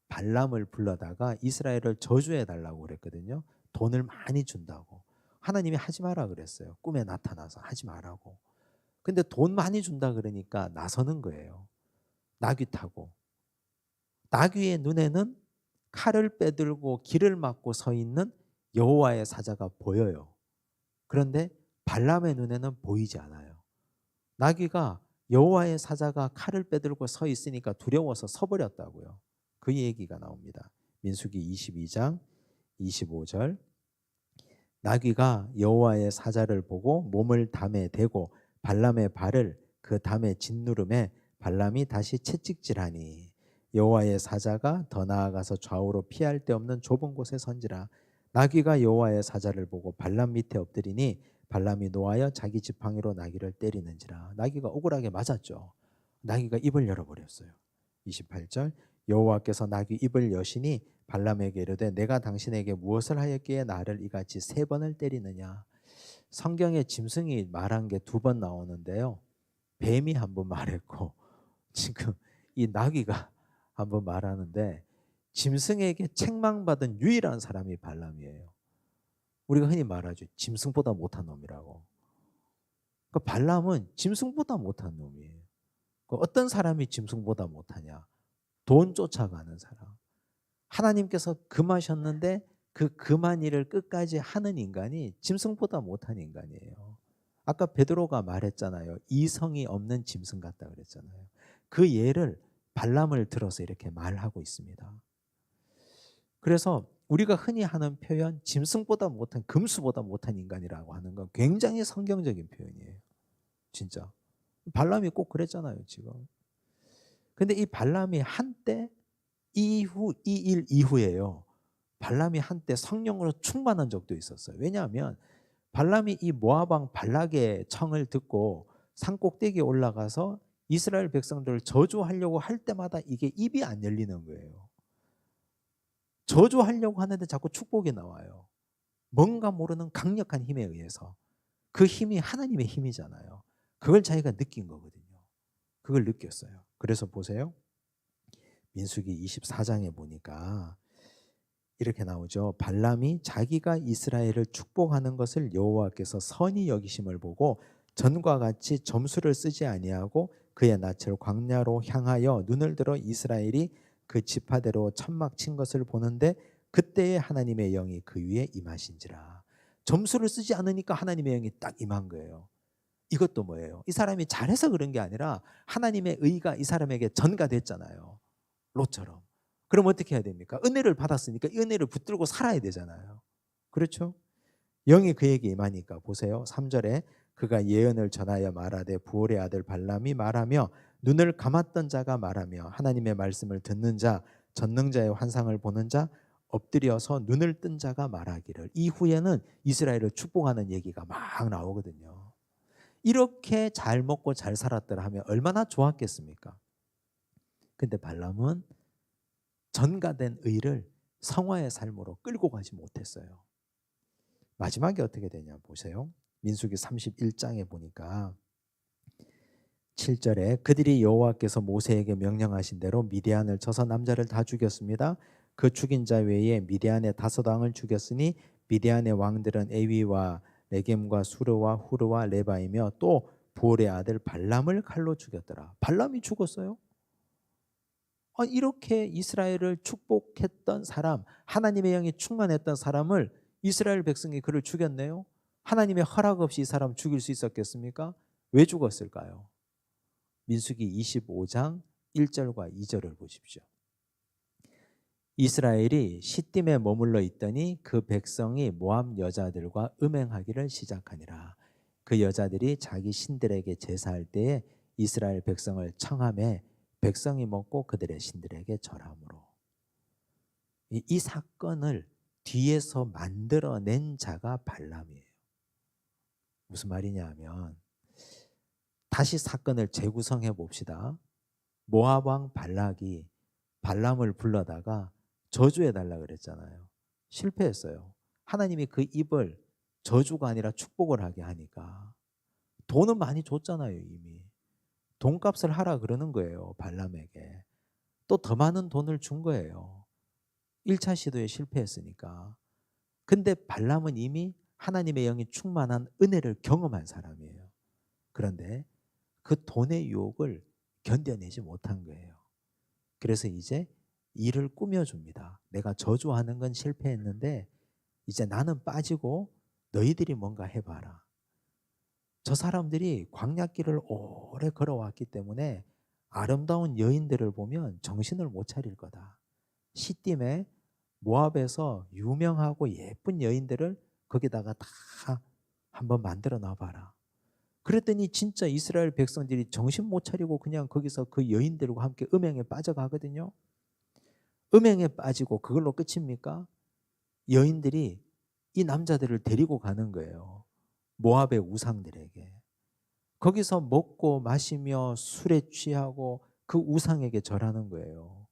발람을 불러다가 이스라엘을 저주해 달라고 그랬거든요. 돈을 많이 준다고. 하나님이 하지 마라 그랬어요. 꿈에 나타나서 하지 말라고. 근데 돈 많이 준다 그러니까 나서는 거예요. 나귀 타고. 나귀의 눈에는 칼을 빼들고 길을 막고 서 있는 여호와의 사자가 보여요. 그런데 발람의 눈에는 보이지 않아요. 나귀가 여호와의 사자가 칼을 빼들고 서 있으니까 두려워서 서버렸다고요. 그 얘기가 나옵니다. 민수기 22장 25절 나귀가 여호와의 사자를 보고 몸을 담에 대고 발람의 발을 그 담에 짓누름에 발람이 다시 채찍질하니 여호와의 사자가 더 나아가서 좌우로 피할 데 없는 좁은 곳에 선지라. 나귀가 여호와의 사자를 보고 발람 밑에 엎드리니 발람이 노하여 자기 지팡이로 나귀를 때리는지라. 나귀가 억울하게 맞았죠. 나귀가 입을 열어버렸어요. 28절 여호와께서 나귀 입을 여시니 발람에게 이르되 내가 당신에게 무엇을 하였기에 나를 이같이 3번을 때리느냐. 성경에 짐승이 말한 게 2번 나오는데요. 뱀이 한 번 말했고 지금 이 나귀가 한 번 말하는데, 짐승에게 책망받은 유일한 사람이 발람이에요. 우리가 흔히 말하죠. 짐승보다 못한 놈이라고. 그러니까 발람은 짐승보다 못한 놈이에요. 어떤 사람이 짐승보다 못하냐? 돈 쫓아가는 사람. 하나님께서 금하셨는데 그 금한 일을 끝까지 하는 인간이 짐승보다 못한 인간이에요. 아까 베드로가 말했잖아요. 이성이 없는 짐승 같다 그랬잖아요. 그 예를 발람을 들어서 이렇게 말하고 있습니다. 그래서 우리가 흔히 하는 표현 짐승보다 못한, 금수보다 못한 인간이라고 하는 건 굉장히 성경적인 표현이에요. 진짜. 발람이 꼭 그랬잖아요, 지금. 근데 이 발람이 한때 이 일 이후에요. 발람이 한때 성령으로 충만한 적도 있었어요. 왜냐하면 발람이 이 모압 왕 발락의 청을 듣고 산 꼭대기에 올라가서 이스라엘 백성들을 저주하려고 할 때마다 이게 입이 안 열리는 거예요. 저주하려고 하는데 자꾸 축복이 나와요. 뭔가 모르는 강력한 힘에 의해서. 그 힘이 하나님의 힘이잖아요. 그걸 자기가 느낀 거거든요. 그걸 느꼈어요. 그래서 보세요. 민수기 24장에 보니까 이렇게 나오죠. 발람이 자기가 이스라엘을 축복하는 것을 여호와께서 선히 여기심을 보고 전과 같이 점수를 쓰지 아니하고 그의 낯을 광야로 향하여 눈을 들어 이스라엘이 그 지파대로 천막 친 것을 보는데 그때에 하나님의 영이 그 위에 임하신지라. 점수를 쓰지 않으니까 하나님의 영이 딱 임한 거예요. 이것도 뭐예요? 이 사람이 잘해서 그런 게 아니라 하나님의 의가 이 사람에게 전가됐잖아요. 롯처럼. 그럼 어떻게 해야 됩니까? 은혜를 받았으니까 이 은혜를 붙들고 살아야 되잖아요. 그렇죠? 영이 그에게 임하니까 보세요. 3절에 그가 예언을 전하여 말하되 부올의 아들 발람이 말하며 눈을 감았던 자가 말하며 하나님의 말씀을 듣는 자 전능자의 환상을 보는 자 엎드려서 눈을 뜬 자가 말하기를. 이후에는 이스라엘을 축복하는 얘기가 막 나오거든요. 이렇게 잘 먹고 잘 살았더라 하면 얼마나 좋았겠습니까? 근데 발람은 전가된 의를 성화의 삶으로 끌고 가지 못했어요. 마지막에 어떻게 되냐 보세요. 민수기 31장에 보니까 7절에 그들이 여호와께서 모세에게 명령하신 대로 미디안을 쳐서 남자를 다 죽였습니다. 그 죽인 자 외에 미디안의 5왕을 죽였으니 미디안의 왕들은 에위와 레겜과 수르와 후르와 레바이며 또 부올의 아들 발람을 칼로 죽였더라. 발람이 죽었어요? 이렇게 이스라엘을 축복했던 사람, 하나님의 영이 충만했던 사람을 이스라엘 백성이 그를 죽였네요. 하나님의 허락 없이 이 사람 죽일 수 있었겠습니까? 왜 죽었을까요? 민수기 25장 1절과 2절을 보십시오. 이스라엘이 시딤에 머물러 있더니 그 백성이 모압 여자들과 음행하기를 시작하니라. 그 여자들이 자기 신들에게 제사할 때에 이스라엘 백성을 청함에 백성이 먹고 그들의 신들에게 절함으로. 이 사건을 뒤에서 만들어낸 자가 발람이에요. 무슨 말이냐 하면 다시 사건을 재구성해 봅시다. 모압 왕 발락이 발람을 불러다가 저주해 달라 그랬잖아요. 실패했어요. 하나님이 그 입을 저주가 아니라 축복을 하게 하니까. 돈은 많이 줬잖아요. 이미. 돈값을 하라 그러는 거예요. 발람에게. 또 더 많은 돈을 준 거예요. 1차 시도에 실패했으니까. 근데 발람은 이미 하나님의 영이 충만한 은혜를 경험한 사람이에요. 그런데 그 돈의 유혹을 견뎌내지 못한 거예요. 그래서 이제 일을 꾸며줍니다. 내가 저주하는 건 실패했는데 이제 나는 빠지고 너희들이 뭔가 해봐라. 저 사람들이 광야길을 오래 걸어왔기 때문에 아름다운 여인들을 보면 정신을 못 차릴 거다. 시딤에 모압에서 유명하고 예쁜 여인들을 거기다가 다 한번 만들어 놔봐라. 그랬더니 진짜 이스라엘 백성들이 정신 못 차리고 그냥 거기서 그 여인들과 함께 음행에 빠져가거든요. 음행에 빠지고 그걸로 끝입니까? 여인들이 이 남자들을 데리고 가는 거예요. 모압의 우상들에게. 거기서 먹고 마시며 술에 취하고 그 우상에게 절하는 거예요.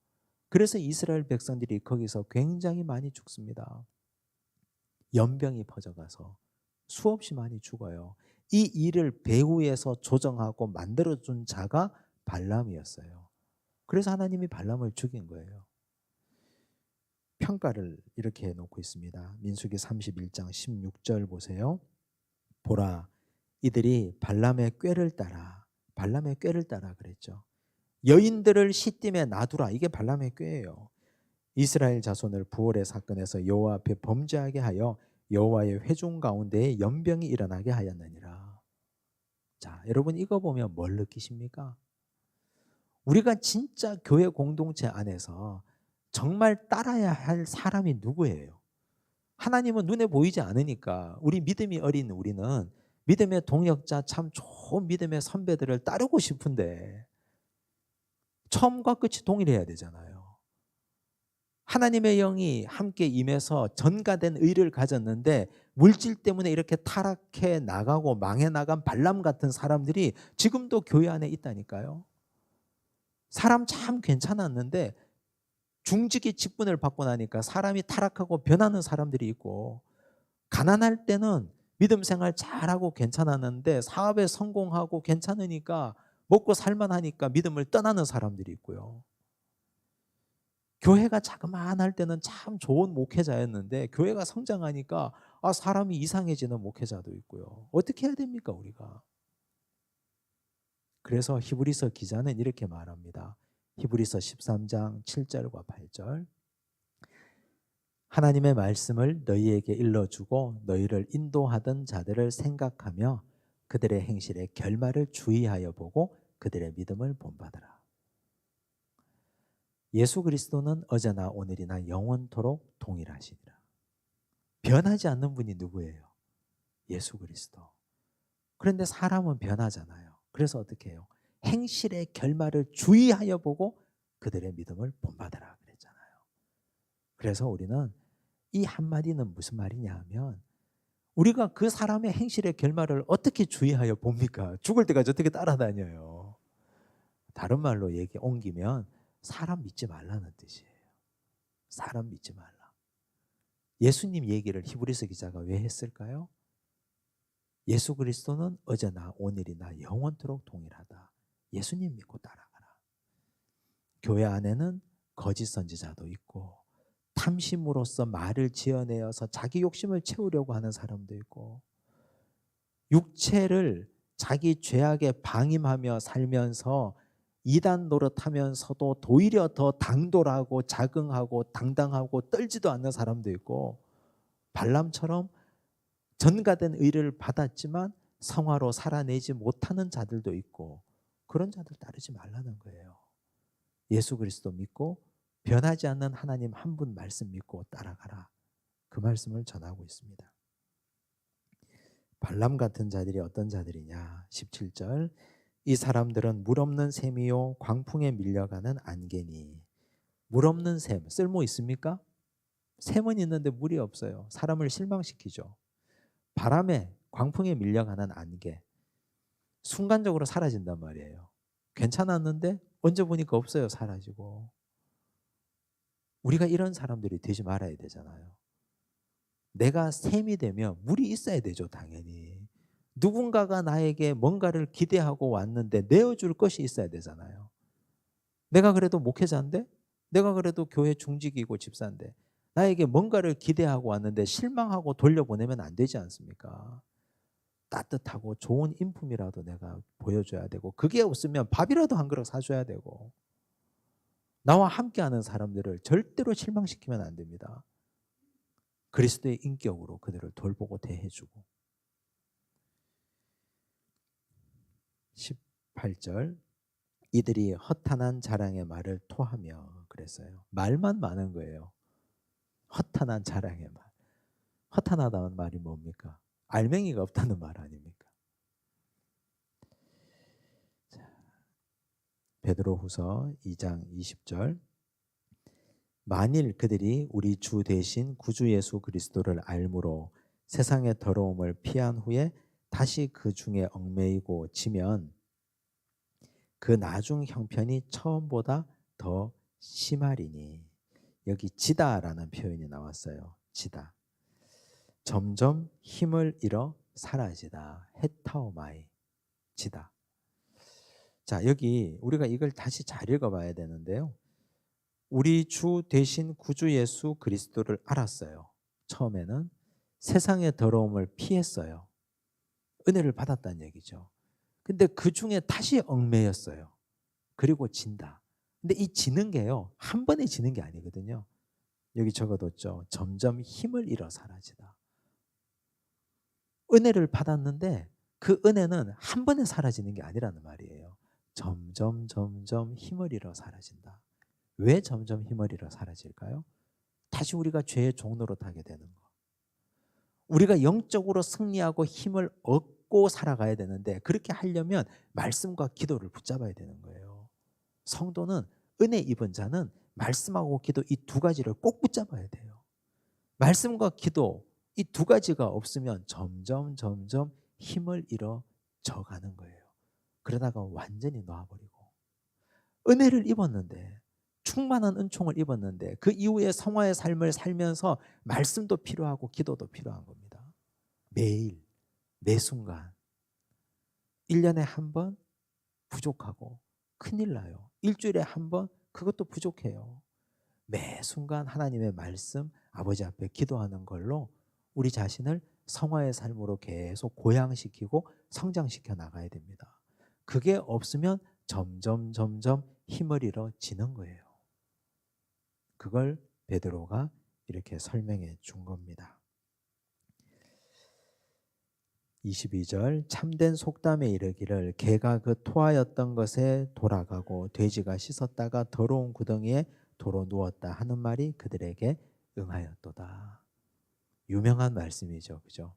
그래서 이스라엘 백성들이 거기서 굉장히 많이 죽습니다. 연병이 퍼져가서 수없이 많이 죽어요. 이 일을 배후에서 조정하고 만들어준 자가 발람이었어요. 그래서 하나님이 발람을 죽인 거예요. 평가를 이렇게 해놓고 있습니다. 민수기 31장 16절 보세요. 보라, 이들이 발람의 꾀를 따라, 발람의 꾀를 따라 그랬죠. 여인들을 시딤에 놔두라. 이게 발람의 꾀예요. 이스라엘 자손을 부올의 사건에서 여호와 앞에 범죄하게 하여 여호와의 회중 가운데에 연병이 일어나게 하였느니라. 자, 여러분 이거 보면 뭘 느끼십니까? 우리가 진짜 교회 공동체 안에서 정말 따라야 할 사람이 누구예요? 하나님은 눈에 보이지 않으니까 우리 믿음이 어린 우리는 믿음의 동역자 참 좋은 믿음의 선배들을 따르고 싶은데 처음과 끝이 동일해야 되잖아요. 하나님의 영이 함께 임해서 전가된 의를 가졌는데 물질 때문에 이렇게 타락해 나가고 망해 나간 발람 같은 사람들이 지금도 교회 안에 있다니까요. 사람 참 괜찮았는데 중직의 직분을 받고 나니까 사람이 타락하고 변하는 사람들이 있고, 가난할 때는 믿음 생활 잘하고 괜찮았는데 사업에 성공하고 괜찮으니까 먹고 살만하니까 믿음을 떠나는 사람들이 있고요. 교회가 자그마할 때는 참 좋은 목회자였는데 교회가 성장하니까 사람이 이상해지는 목회자도 있고요. 어떻게 해야 됩니까 우리가? 그래서 히브리서 기자는 이렇게 말합니다. 히브리서 13장 7절과 8절. 하나님의 말씀을 너희에게 일러주고 너희를 인도하던 자들을 생각하며 그들의 행실의 결말을 주의하여 보고 그들의 믿음을 본받으라. 예수 그리스도는 어제나 오늘이나 영원토록 동일하시니라. 변하지 않는 분이 누구예요? 예수 그리스도. 그런데 사람은 변하잖아요. 그래서 어떻게 해요? 행실의 결말을 주의하여 보고 그들의 믿음을 본받으라 그랬잖아요. 그래서 우리는 이 한마디는 무슨 말이냐 하면 우리가 그 사람의 행실의 결말을 어떻게 주의하여 봅니까? 죽을 때까지 어떻게 따라다녀요? 다른 말로 옮기면 사람 믿지 말라는 뜻이에요. 사람 믿지 말라. 예수님 얘기를 히브리서 기자가 왜 했을까요? 예수 그리스도는 어제나 오늘이나 영원토록 동일하다. 예수님 믿고 따라가라. 교회 안에는 거짓 선지자도 있고 탐심으로써 말을 지어내어서 자기 욕심을 채우려고 하는 사람도 있고 육체를 자기 죄악에 방임하며 살면서 이단 노릇하면서도 오히려 더 당돌하고 자긍하고 당당하고 떨지도 않는 사람도 있고 발람처럼 전가된 의를 받았지만 성화로 살아내지 못하는 자들도 있고 그런 자들 따르지 말라는 거예요. 예수 그리스도 믿고 변하지 않는 하나님 한 분 말씀 믿고 따라가라. 그 말씀을 전하고 있습니다. 발람 같은 자들이 어떤 자들이냐? 17절. 이 사람들은 물 없는 샘이요 광풍에 밀려가는 안개니. 물 없는 샘 쓸모 있습니까? 샘은 있는데 물이 없어요. 사람을 실망시키죠. 바람에 광풍에 밀려가는 안개. 순간적으로 사라진단 말이에요. 괜찮았는데 언제 보니까 없어요. 사라지고. 우리가 이런 사람들이 되지 말아야 되잖아요. 내가 샘이 되면 물이 있어야 되죠. 당연히. 누군가가 나에게 뭔가를 기대하고 왔는데 내어줄 것이 있어야 되잖아요. 내가 그래도 목회자인데, 내가 그래도 교회 중직이고 집사인데 나에게 뭔가를 기대하고 왔는데 실망하고 돌려보내면 안 되지 않습니까? 따뜻하고 좋은 인품이라도 내가 보여줘야 되고 그게 없으면 밥이라도 한 그릇 사줘야 되고 나와 함께하는 사람들을 절대로 실망시키면 안 됩니다. 그리스도의 인격으로 그들을 돌보고 대해주고. 18절. 이들이 허탄한 자랑의 말을 토하며 그랬어요. 말만 많은 거예요. 허탄한 자랑의 말. 허탄하다는 말이 뭡니까? 알맹이가 없다는 말 아닙니까? 베드로후서 2장 20절. 만일 그들이 우리 주 대신 구주 예수 그리스도를 알므로 세상의 더러움을 피한 후에 다시 그 중에 얽매이고 지면 그 나중 형편이 처음보다 더 심하리니. 여기 지다라는 표현이 나왔어요. 지다. 점점 힘을 잃어 사라지다. 헤타오마이. 지다. 자, 여기 우리가 이걸 다시 잘 읽어봐야 되는데요. 우리 주 대신 구주 예수 그리스도를 알았어요. 처음에는 세상의 더러움을 피했어요. 은혜를 받았다는 얘기죠. 근데 그 중에 다시 얽매였어요. 그리고 진다. 근데 이 지는 게요, 한 번에 지는 게 아니거든요. 여기 적어뒀죠. 점점 힘을 잃어 사라지다. 은혜를 받았는데 그 은혜는 한 번에 사라지는 게 아니라는 말이에요. 점점 힘을 잃어 사라진다. 왜 점점 힘을 잃어 사라질까요? 다시 우리가 죄의 종로로 타게 되는 거. 우리가 영적으로 승리하고 힘을 얻고 살아가야 되는데 그렇게 하려면 말씀과 기도를 붙잡아야 되는 거예요. 성도는 은혜 입은 자는 말씀하고 기도 이 두 가지를 꼭 붙잡아야 돼요. 말씀과 기도 이 두 가지가 없으면 점점 힘을 잃어 져가는 거예요. 그러다가 완전히 놓아버리고 은혜를 입었는데 충만한 은총을 입었는데 그 이후에 성화의 삶을 살면서 말씀도 필요하고 기도도 필요한 겁니다. 매일 매 순간 1년에 한 번 부족하고 큰일 나요. 일주일에 한 번 그것도 부족해요. 매 순간 하나님의 말씀 아버지 앞에 기도하는 걸로 우리 자신을 성화의 삶으로 계속 고양시키고 성장시켜 나가야 됩니다. 그게 없으면 점점 힘을 잃어지는 거예요. 그걸 베드로가 이렇게 설명해 준 겁니다. 22절 참된 속담에 이르기를 개가 그 토하였던 것에 돌아가고 돼지가 씻었다가 더러운 구덩이에 도로 누웠다 하는 말이 그들에게 응하였도다. 유명한 말씀이죠. 그죠?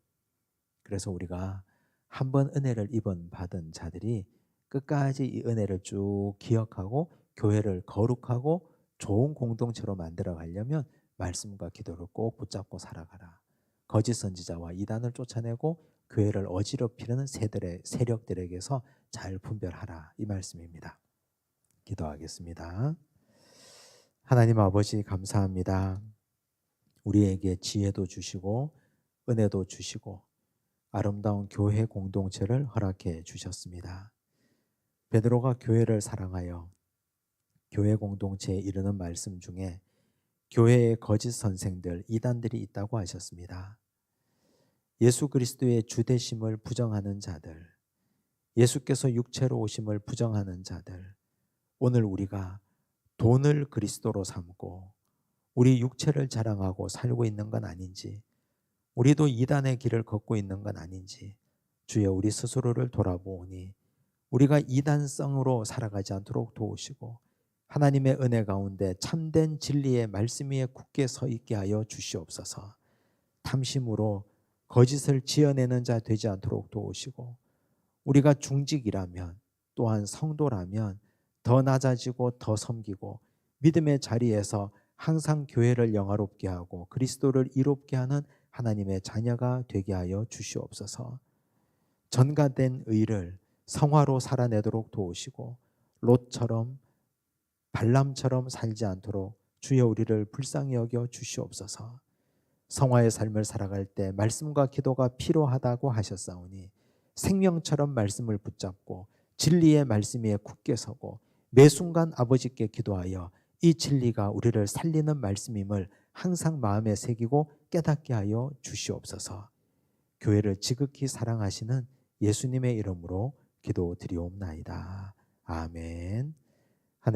그래서 우리가 한번 은혜를 받은 자들이 끝까지 이 은혜를 쭉 기억하고 교회를 거룩하고 좋은 공동체로 만들어 가려면 말씀과 기도를 꼭 붙잡고 살아가라. 거짓 선지자와 이단을 쫓아내고 교회를 어지럽히는 세력들에게서 잘 분별하라. 이 말씀입니다. 기도하겠습니다. 하나님 아버지 감사합니다. 우리에게 지혜도 주시고 은혜도 주시고 아름다운 교회 공동체를 허락해 주셨습니다. 베드로가 교회를 사랑하여 교회 공동체에 이르는 말씀 중에 교회의 거짓 선생들, 이단들이 있다고 하셨습니다. 예수 그리스도의 주되심을 부정하는 자들, 예수께서 육체로 오심을 부정하는 자들, 오늘 우리가 돈을 그리스도로 삼고 우리 육체를 자랑하고 살고 있는 건 아닌지, 우리도 이단의 길을 걷고 있는 건 아닌지 주여 우리 스스로를 돌아보오니 우리가 이단성으로 살아가지 않도록 도우시고 하나님의 은혜 가운데 참된 진리의 말씀 위에 굳게 서 있게 하여 주시옵소서. 탐심으로 거짓을 지어내는 자 되지 않도록 도우시고 우리가 중직이라면 또한 성도라면 더 낮아지고 더 섬기고 믿음의 자리에서 항상 교회를 영화롭게 하고 그리스도를 이롭게 하는 하나님의 자녀가 되게 하여 주시옵소서. 전가된 의를 성화로 살아내도록 도우시고 롯처럼 발람처럼 살지 않도록 주여 우리를 불쌍히 여겨 주시옵소서. 성화의 삶을 살아갈 때 말씀과 기도가 필요하다고 하셨사오니 생명처럼 말씀을 붙잡고 진리의 말씀 위에 굳게 서고 매 순간 아버지께 기도하여 이 진리가 우리를 살리는 말씀임을 항상 마음에 새기고 깨닫게 하여 주시옵소서. 교회를 지극히 사랑하시는 예수님의 이름으로 기도드리옵나이다. 아멘.